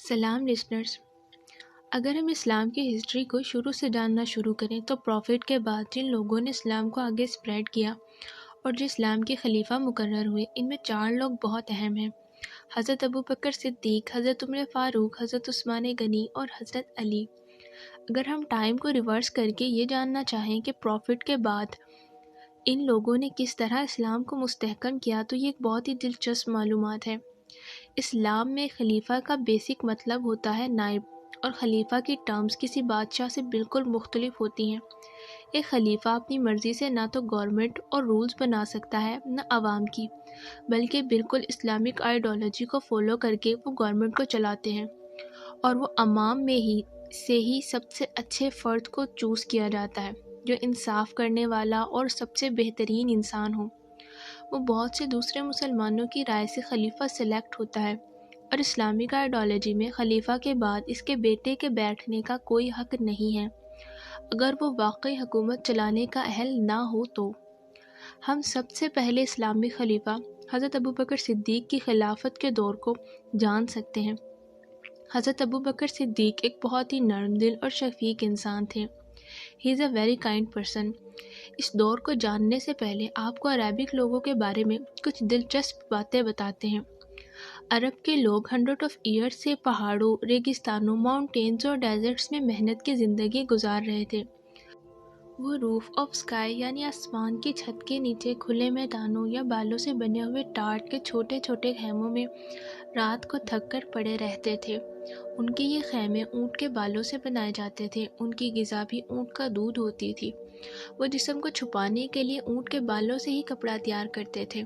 سلام لسنرز، اگر ہم اسلام کی ہسٹری کو شروع سے جاننا شروع کریں تو پروفٹ کے بعد جن لوگوں نے اسلام کو آگے اسپریڈ کیا اور جو اسلام کے خلیفہ مقرر ہوئے، ان میں 4 لوگ بہت اہم ہیں: حضرت ابوبکر صدیق، حضرت عمر فاروق، حضرت عثمان غنی اور حضرت علی۔ اگر ہم ٹائم کو ریورس کر کے یہ جاننا چاہیں کہ پروفٹ کے بعد ان لوگوں نے کس طرح اسلام کو مستحکم کیا تو یہ ایک بہت ہی دلچسپ معلومات ہے۔ اسلام میں خلیفہ کا بیسک مطلب ہوتا ہے نائب، اور خلیفہ کی ٹرمز کسی بادشاہ سے بالکل مختلف ہوتی ہیں۔ ایک خلیفہ اپنی مرضی سے نہ تو گورنمنٹ اور رولز بنا سکتا ہے نہ عوام کی، بلکہ بالکل اسلامک آئیڈیالوجی کو فالو کر کے وہ گورنمنٹ کو چلاتے ہیں، اور وہ عوام میں ہی سب سے اچھے فرد کو چوز کیا جاتا ہے جو انصاف کرنے والا اور سب سے بہترین انسان ہو۔ وہ بہت سے دوسرے مسلمانوں کی رائے سے خلیفہ سلیکٹ ہوتا ہے، اور اسلامک آئیڈیالوجی میں خلیفہ کے بعد اس کے بیٹے کے بیٹھنے کا کوئی حق نہیں ہے اگر وہ واقعی حکومت چلانے کا اہل نہ ہو تو۔ ہم سب سے پہلے اسلامی خلیفہ حضرت ابوبکر صدیق کی خلافت کے دور کو جان سکتے ہیں۔ حضرت ابوبکر صدیق ایک بہت ہی نرم دل اور شفیق انسان تھے۔ ہی از اے ویری کائنڈ پرسن۔ اس دور کو جاننے سے پہلے آپ کو عربک لوگوں کے بارے میں کچھ دلچسپ باتیں بتاتے ہیں۔ عرب کے لوگ 100 آف ایئرس سے پہاڑوں، ریگستانوں، ماؤنٹینز اور ڈیزرٹس میں محنت کی زندگی گزار رہے تھے۔ وہ روف آف اسکائی یعنی آسمان کی چھت کے نیچے کھلے میدانوں یا بالوں سے بنے ہوئے ٹارٹ کے چھوٹے چھوٹے خیموں میں رات کو تھک کر پڑے رہتے تھے۔ ان کے یہ خیمے اونٹ کے بالوں سے بنائے جاتے تھے۔ ان کی غذا بھی اونٹ کا دودھ ہوتی تھی۔ وہ جسم کو چھپانے کے لیے اونٹ کے بالوں سے ہی کپڑا تیار کرتے تھے۔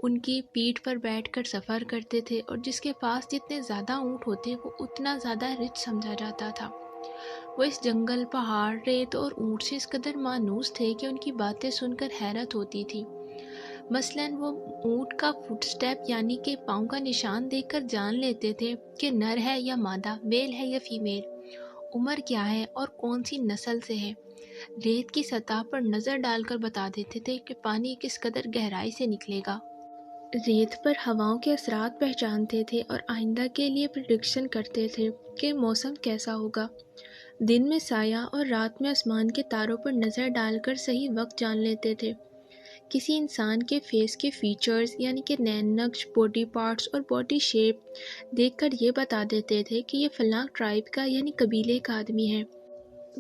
ان کی پیٹھ پر بیٹھ کر سفر کرتے تھے، اور جس کے پاس جتنے زیادہ اونٹ ہوتے وہ اتنا زیادہ رچ سمجھا جاتا تھا۔ وہ اس جنگل، پہاڑ، ریت اور اونٹ سے اس قدر مانوس تھے کہ ان کی باتیں سن کر حیرت ہوتی تھی۔ مثلاً وہ اونٹ کا فٹ سٹیپ یعنی کہ پاؤں کا نشان دیکھ کر جان لیتے تھے کہ نر ہے یا مادہ، میل ہے یا فیمیل، عمر کیا ہے اور کون سی نسل سے ہے۔ ریت کی سطح پر نظر ڈال کر بتا دیتے تھے کہ پانی کس قدر گہرائی سے نکلے گا۔ ریت پر ہواؤں کے اثرات پہچانتے تھے اور آئندہ کے لیے پریڈکشن کرتے تھے کہ موسم کیسا ہوگا۔ دن میں سایہ اور رات میں آسمان کے تاروں پر نظر ڈال کر صحیح وقت جان لیتے تھے۔ کسی انسان کے فیس کے فیچرز یعنی کہ نین نقش، باڈی پارٹس اور باڈی شیپ دیکھ کر یہ بتا دیتے تھے کہ یہ فلاں ٹرائب کا یعنی قبیلے کا آدمی ہے۔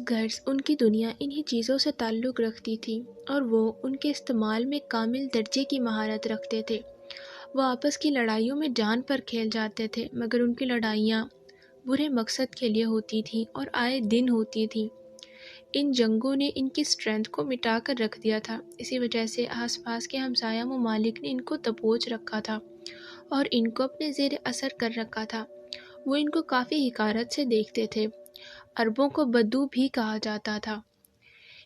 غرض ان کی دنیا انہی چیزوں سے تعلق رکھتی تھی، اور وہ ان کے استعمال میں کامل درجے کی مہارت رکھتے تھے۔ وہ آپس کی لڑائیوں میں جان پر کھیل جاتے تھے، مگر ان کی لڑائیاں برے مقصد کے لیے ہوتی تھیں اور آئے دن ہوتی تھیں۔ ان جنگوں نے ان کی اسٹرینتھ کو مٹا کر رکھ دیا تھا۔ اسی وجہ سے آس پاس کے ہمسایہ ممالک نے ان کو دبوچ رکھا تھا اور ان کو اپنے زیر اثر کر رکھا تھا۔ وہ ان کو کافی حقارت سے دیکھتے تھے۔ عربوں کو بدو بھی کہا جاتا تھا۔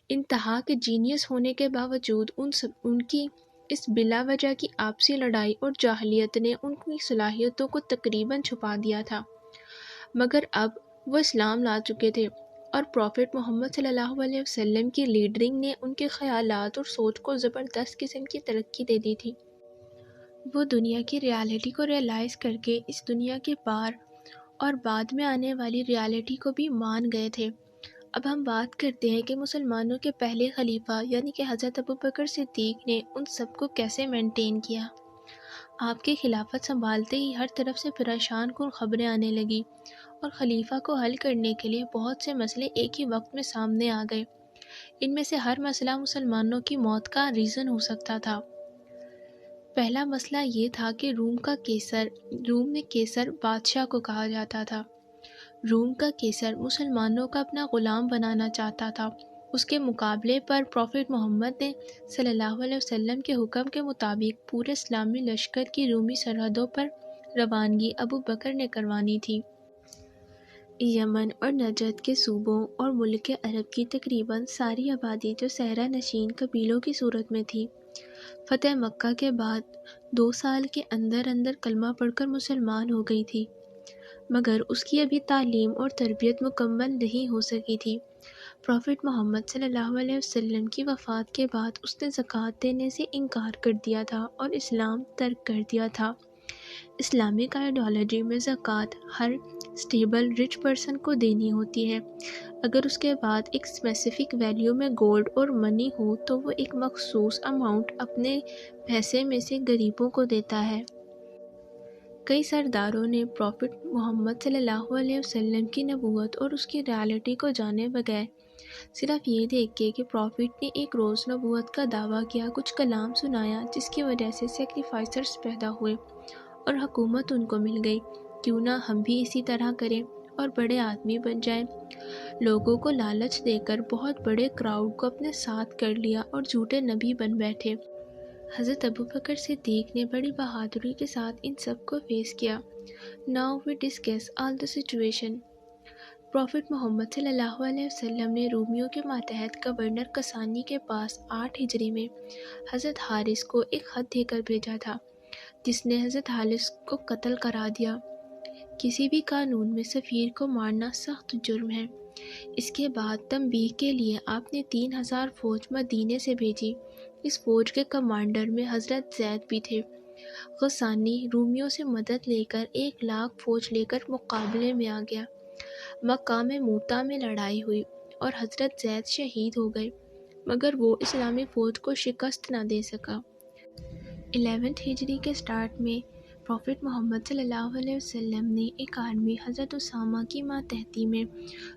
انتہا کے جینیس ہونے کے باوجود ان کی اس بلا وجہ کی آپسی لڑائی اور جاہلیت نے ان کی صلاحیتوں کو تقریباً چھپا دیا تھا، مگر اب وہ اسلام لا چکے تھے، اور پروفٹ محمد صلی اللہ علیہ وسلم کی لیڈرنگ نے ان کے خیالات اور سوچ کو زبردست قسم کی ترقی دے دی تھی۔ وہ دنیا کی ریالٹی کو ریئلائز کر کے اس دنیا کے پار اور بعد میں آنے والی ریالٹی کو بھی مان گئے تھے۔ اب ہم بات کرتے ہیں کہ مسلمانوں کے پہلے خلیفہ یعنی کہ حضرت ابوبکر صدیق نے ان سب کو کیسے مینٹین کیا۔ آپ کی خلافت سنبھالتے ہی ہر طرف سے پریشان کن خبریں آنے لگی، اور خلیفہ کو حل کرنے کے لیے بہت سے مسئلے ایک ہی وقت میں سامنے آ گئے۔ ان میں سے ہر مسئلہ مسلمانوں کی موت کا ریزن ہو سکتا تھا۔ پہلا مسئلہ یہ تھا کہ روم میں کیسر بادشاہ کو کہا جاتا تھا۔ روم کا کیسر مسلمانوں کا اپنا غلام بنانا چاہتا تھا۔ اس کے مقابلے پر پروفٹ محمد نے صلی اللہ علیہ وسلم کے حکم کے مطابق پورے اسلامی لشکر کی رومی سرحدوں پر روانگی ابو بکر نے کروانی تھی۔ یمن اور نجد کے صوبوں اور ملک عرب کی تقریباً ساری آبادی جو صحرا نشین قبیلوں کی صورت میں تھی، فتح مکہ کے بعد 2 سال کے اندر کلمہ پڑھ کر مسلمان ہو گئی تھی، مگر اس کی ابھی تعلیم اور تربیت مکمل نہیں ہو سکی تھی۔ پروفٹ محمد صلی اللہ علیہ وسلم کی وفات کے بعد اس نے زکوٰۃ دینے سے انکار کر دیا تھا اور اسلام ترک کر دیا تھا۔ اسلامک آئیڈیالوجی میں زکوٰۃ ہر اسٹیبل رچ پرسن کو دینی ہوتی ہے۔ اگر اس کے بعد ایک اسپیسیفک ویلیو میں گولڈ اور منی ہو تو وہ ایک مخصوص اماؤنٹ اپنے پیسے میں سے غریبوں کو دیتا ہے۔ کئی سرداروں نے پروفٹ محمد صلی اللہ علیہ وسلم کی نبوت اور اس کی ریالٹی کو جانے بغیر صرف یہ دیکھ کے کہ پروفٹ نے ایک روز نبوت کا دعویٰ کیا، کچھ کلام سنایا جس کی وجہ سے سیکریفائسرز پیدا ہوئے اور حکومت ان کو مل گئی، کیوں نہ ہم بھی اسی طرح کریں اور بڑے آدمی بن جائیں۔ لوگوں کو لالچ دے کر بہت بڑے کراؤڈ کو اپنے ساتھ کر لیا اور جھوٹے نبی بن بیٹھے۔ حضرت ابوبکر صدیق نے بڑی بہادری کے ساتھ ان سب کو فیس کیا۔ Now we discuss all the situation۔ Prophet Muhammad صلی اللہ علیہ وسلم نے رومیوں کے ماتحت گورنر کسانی کے پاس 8 ہجری میں حضرت حارث کو ایک خط دے کر بھیجا تھا، جس نے حضرت حارث کو قتل کرا دیا۔ کسی بھی قانون میں سفیر کو مارنا سخت جرم ہے۔ اس کے بعد تنبیہ کے لیے آپ نے 3000 فوج مدینے سے بھیجی۔ اس فوج کے کمانڈر میں حضرت زید بھی تھے۔ غسانی رومیوں سے مدد لے کر 1,00,000 فوج لے کر مقابلے میں آ گیا۔ مقام موتا میں لڑائی ہوئی اور حضرت زید شہید ہو گئے، مگر وہ اسلامی فوج کو شکست نہ دے سکا۔ 11 ہجری کے سٹارٹ میں پروفٹ محمد صلی اللہ علیہ وسلم نے ایک آرمی حضرت اسامہ کی ماتحتی میں،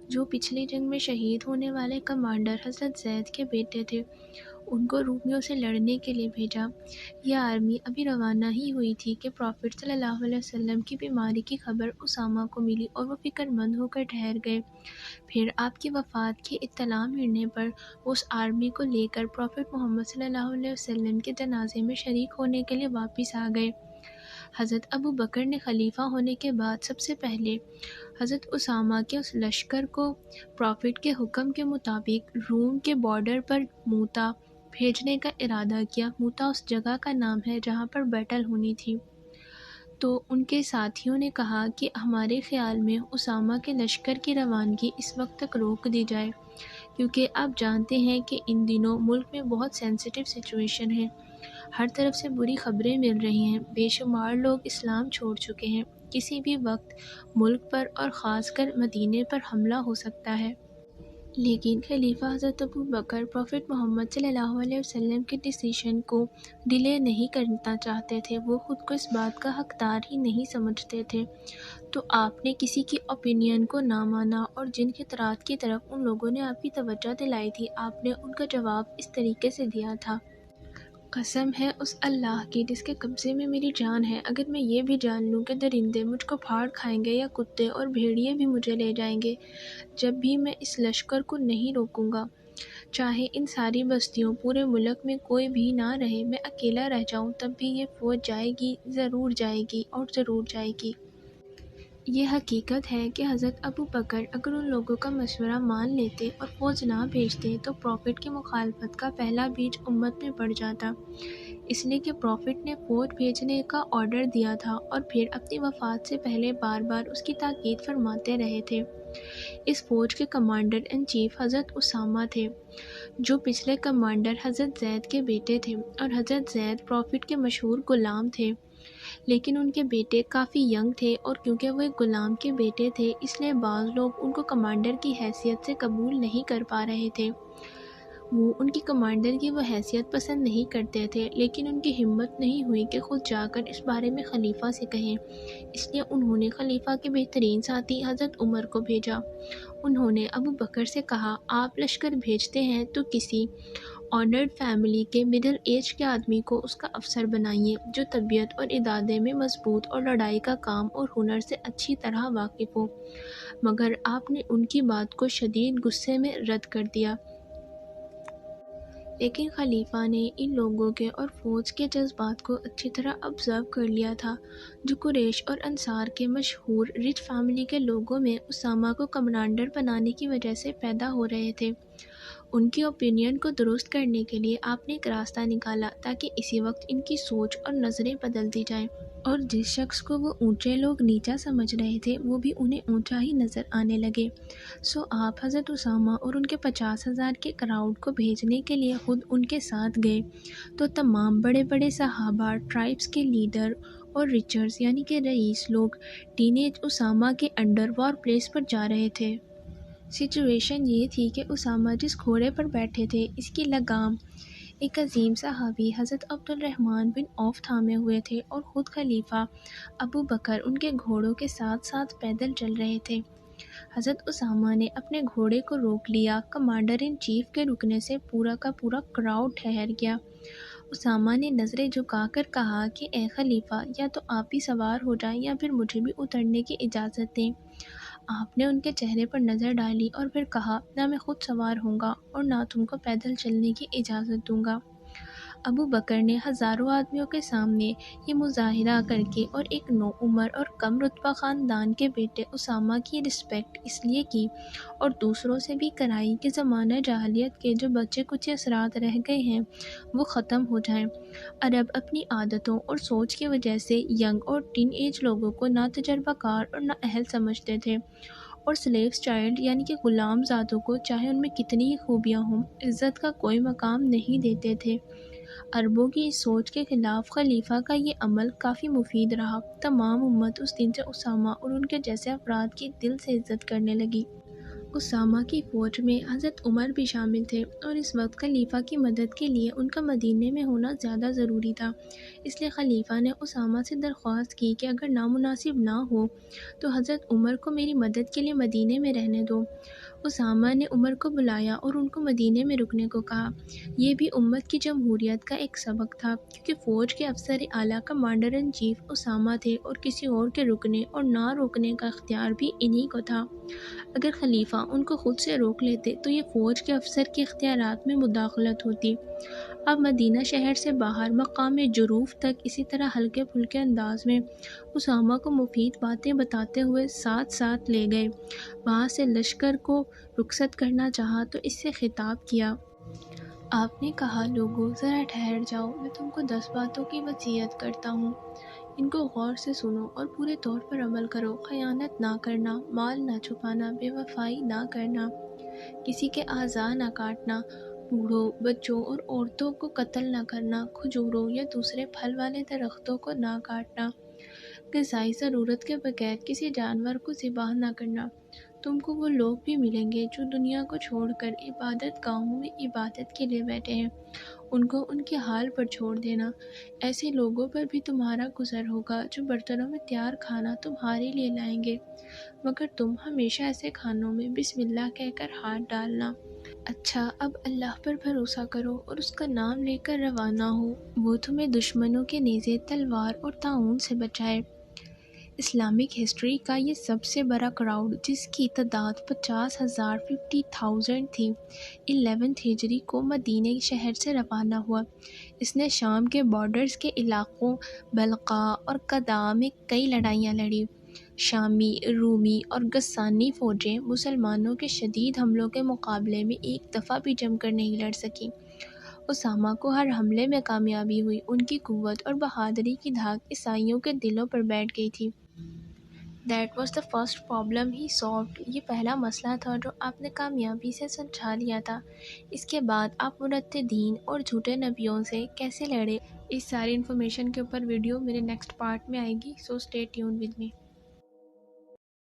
جو پچھلی جنگ میں شہید ہونے والے کمانڈر حضرت زید کے بیٹے تھے، ان کو رومیوں سے لڑنے کے لیے بھیجا۔ یہ آرمی ابھی روانہ ہی ہوئی تھی کہ پروفٹ صلی اللہ علیہ وسلم کی بیماری کی خبر اسامہ کو ملی اور وہ فکر مند ہو کر ٹھہر گئے۔ پھر آپ کی وفات کی اطلاع ملنے پر وہ اس آرمی کو لے کر پروفٹ محمد صلی اللہ علیہ وسلم کے جنازے میں شریک ہونے کے لیے واپس آ گئے۔ حضرت ابو بکر نے خلیفہ ہونے کے بعد سب سے پہلے حضرت اسامہ کے اس لشکر کو پروفٹ کے حکم کے مطابق روم کے بارڈر پر موتا بھیجنے کا ارادہ کیا۔ موتا اس جگہ کا نام ہے جہاں پر بیٹل ہونی تھی۔ تو ان کے ساتھیوں نے کہا کہ ہمارے خیال میں اسامہ کے لشکر کی روانگی اس وقت تک روک دی جائے، کیونکہ آپ جانتے ہیں کہ ان دنوں ملک میں بہت سینسیٹیو سچویشن ہے، ہر طرف سے بری خبریں مل رہی ہیں، بے شمار لوگ اسلام چھوڑ چکے ہیں، کسی بھی وقت ملک پر اور خاص کر مدینے پر حملہ ہو سکتا ہے۔ لیکن خلیفہ حضرت ابو بکر پروفٹ محمد صلی اللہ علیہ وسلم کے ڈیسیشن کو ڈیلے نہیں کرنا چاہتے تھے، وہ خود کو اس بات کا حقدار ہی نہیں سمجھتے تھے۔ تو آپ نے کسی کی اوپینین کو نہ مانا اور جن خطرات کی طرف ان لوگوں نے آپ کی توجہ دلائی تھی، آپ نے ان کا جواب اس طریقے سے دیا تھا: قسم ہے اس اللہ کی جس کے قبضے میں میری جان ہے، اگر میں یہ بھی جان لوں کہ درندے مجھ کو پھاڑ کھائیں گے یا کتے اور بھیڑیے بھی مجھے لے جائیں گے، جب بھی میں اس لشکر کو نہیں روکوں گا، چاہے ان ساری بستیوں پورے ملک میں کوئی بھی نہ رہے، میں اکیلا رہ جاؤں تب بھی یہ فوج جائے گی، ضرور جائے گی اور ضرور جائے گی۔ یہ حقیقت ہے کہ حضرت ابو بکر اگر ان لوگوں کا مشورہ مان لیتے اور فوج نہ بھیجتے تو پروفٹ کی مخالفت کا پہلا بیج امت میں پڑ جاتا، اس لیے کہ پروفٹ نے فوج بھیجنے کا آرڈر دیا تھا اور پھر اپنی وفات سے پہلے بار بار اس کی تاکید فرماتے رہے تھے۔ اس فوج کے کمانڈر ان چیف حضرت اسامہ تھے، جو پچھلے کمانڈر حضرت زید کے بیٹے تھے، اور حضرت زید پروفٹ کے مشہور غلام تھے، لیکن ان کے بیٹے کافی ینگ تھے اور کیونکہ وہ ایک غلام کے بیٹے تھے اس لیے بعض لوگ ان کو کمانڈر کی حیثیت سے قبول نہیں کر پا رہے تھے۔ وہ ان کی کمانڈر کی وہ حیثیت پسند نہیں کرتے تھے، لیکن ان کی ہمت نہیں ہوئی کہ خود جا کر اس بارے میں خلیفہ سے کہیں، اس لیے انہوں نے خلیفہ کے بہترین ساتھی حضرت عمر کو بھیجا۔ انہوں نے ابو بکر سے کہا، آپ لشکر بھیجتے ہیں تو کسی آنرڈ فیملی کے مڈل ایج کے آدمی کو اس کا افسر بنائیے، جو طبیعت اور ارادے میں مضبوط اور لڑائی کا کام اور ہنر سے اچھی طرح واقف ہو، مگر آپ نے ان کی بات کو شدید غصے میں رد کر دیا۔ لیکن خلیفہ نے ان لوگوں کے اور فوج کے جذبات کو اچھی طرح آبزرو کر لیا تھا، جو قریش اور انصار کے مشہور رچ فیملی کے لوگوں میں اسامہ کو کمانڈر بنانے کی وجہ سے پیدا ہو رہے تھے۔ ان کی اوپینین کو درست کرنے کے لیے آپ نے ایک راستہ نکالا تاکہ اسی وقت ان کی سوچ اور نظریں بدل دی جائیں، اور جس شخص کو وہ اونچے لوگ نیچا سمجھ رہے تھے وہ بھی انہیں اونچا ہی نظر آنے لگے۔ سو آپ حضرت اسامہ اور ان کے 50,000 کے کراؤڈ کو بھیجنے کے لیے خود ان کے ساتھ گئے، تو تمام بڑے بڑے صحابہ، ٹرائبس کے لیڈر اور ریچرز یعنی کہ رئیس لوگ ٹین ایج اسامہ کے انڈر وار پلیس پر جا رہے تھے۔ سچویشن یہ تھی کہ اسامہ جس گھوڑے پر بیٹھے تھے اس کی لگام ایک عظیم صحابی حضرت عبد الرحمن بن عوف تھامے ہوئے تھے اور خود خلیفہ ابو بکر ان کے گھوڑوں کے ساتھ ساتھ پیدل چل رہے تھے۔ حضرت اسامہ نے اپنے گھوڑے کو روک لیا۔ کمانڈر ان چیف کے رکنے سے پورا کا پورا کراؤڈ ٹھہر گیا۔ اسامہ نے نظریں جھکا کر کہا کہ اے خلیفہ، یا تو آپ ہی سوار ہو جائیں یا پھر مجھے بھی اترنے کی اجازت دیں۔ آپ نے ان کے چہرے پر نظر ڈالی اور پھر کہا، نہ میں خود سوار ہوں گا اور نہ تم کو پیدل چلنے کی اجازت دوں گا۔ ابو بکر نے ہزاروں آدمیوں کے سامنے یہ مظاہرہ کر کے اور ایک نو عمر اور کم رتبہ خاندان کے بیٹے اسامہ کی رسپیکٹ اس لیے کی اور دوسروں سے بھی کرائی کہ زمانہ جاہلیت کے جو بچے کچھ اثرات رہ گئے ہیں وہ ختم ہو جائیں۔ عرب اپنی عادتوں اور سوچ کی وجہ سے ینگ اور ٹین ایج لوگوں کو نہ تجربہ کار اور نہ اہل سمجھتے تھے، اور سلیوز چائلڈ یعنی کہ غلام زادوں کو چاہے ان میں کتنی ہی خوبیاں ہوں عزت کا کوئی مقام نہیں دیتے تھے۔ عربوں کی اس سوچ کے خلاف خلیفہ کا یہ عمل کافی مفید رہا۔ تمام امت اس دن سے اسامہ اور ان کے جیسے افراد کی دل سے عزت کرنے لگی۔ اسامہ کی فوج میں حضرت عمر بھی شامل تھے اور اس وقت خلیفہ کی مدد کے لیے ان کا مدینے میں ہونا زیادہ ضروری تھا۔ اس لیے خلیفہ نے اسامہ سے درخواست کی کہ اگر نامناسب نہ ہو تو حضرت عمر کو میری مدد کے لیے مدینے میں رہنے دو۔ اسامہ نے عمر کو بلایا اور ان کو مدینے میں رکنے کو کہا۔ یہ بھی امت کی جمہوریت کا ایک سبق تھا، کیونکہ فوج کے افسر اعلیٰ کمانڈر ان چیف اسامہ تھے اور کسی اور کے رکنے اور نہ روکنے کا اختیار بھی انہی کو تھا۔ اگر خلیفہ ان کو خود سے روک لیتے تو یہ فوج کے افسر کے اختیارات میں مداخلت ہوتی۔ اب مدینہ شہر سے باہر مقام جروف تک اسی طرح ہلکے پھلکے انداز میں اسامہ کو مفید باتیں بتاتے ہوئے ساتھ ساتھ لے گئے۔ وہاں سے لشکر کو رخصت کرنا چاہا تو اس سے خطاب کیا۔ آپ نے کہا، لوگوں ذرا ٹھہر جاؤ، میں تم کو 10 باتوں کی وصیت کرتا ہوں، ان کو غور سے سنو اور پورے طور پر عمل کرو۔ خیانت نہ کرنا، مال نہ چھپانا، بے وفائی نہ کرنا، کسی کے اعضاء نہ کاٹنا، بوڑھوں، بچوں اور عورتوں کو قتل نہ کرنا، کھجوروں یا دوسرے پھل والے درختوں کو نہ کاٹنا، غذائی ضرورت کے بغیر کسی جانور کو ذبح نہ کرنا۔ تم کو وہ لوگ بھی ملیں گے جو دنیا کو چھوڑ کر عبادت گاہوں میں عبادت کے لیے بیٹھے ہیں، ان کو ان کے حال پر چھوڑ دینا۔ ایسے لوگوں پر بھی تمہارا گزر ہوگا جو برتنوں میں تیار کھانا تمہارے لیے لائیں گے، مگر تم ہمیشہ ایسے کھانوں میں بسم اللہ کہہ کر ہاتھ ڈالنا۔ اچھا، اب اللہ پر بھروسہ کرو اور اس کا نام لے کر روانہ ہو، وہ تمہیں دشمنوں کے نیزے، تلوار اور طاعون سے بچائے۔ اسلامک ہسٹری کا یہ سب سے بڑا کراؤڈ، جس کی تعداد 50,000 تھی، 11 ہجری کو مدینہ شہر سے روانہ ہوا۔ اس نے شام کے بارڈرز کے علاقوں بلقاء اور قداء میں کئی لڑائیاں لڑیں۔ شامی، رومی اور غسانی فوجیں مسلمانوں کے شدید حملوں کے مقابلے میں ایک دفعہ بھی جم کر نہیں لڑ سکیں۔ اسامہ کو ہر حملے میں کامیابی ہوئی۔ ان کی قوت اور بہادری کی دھاک عیسائیوں کے دلوں پر بیٹھ گئی تھی۔ That was the first problem he solved۔ یہ پہلا مسئلہ تھا جو آپ نے کامیابی سے سلجھا لیا تھا۔ اس کے بعد آپ مرتدین اور جھوٹے نبیوں سے کیسے لڑے؟ اس ساری انفارمیشن کے اوپر ویڈیو میرے نیکسٹ پارٹ میں آئے گی، so stay tuned with me۔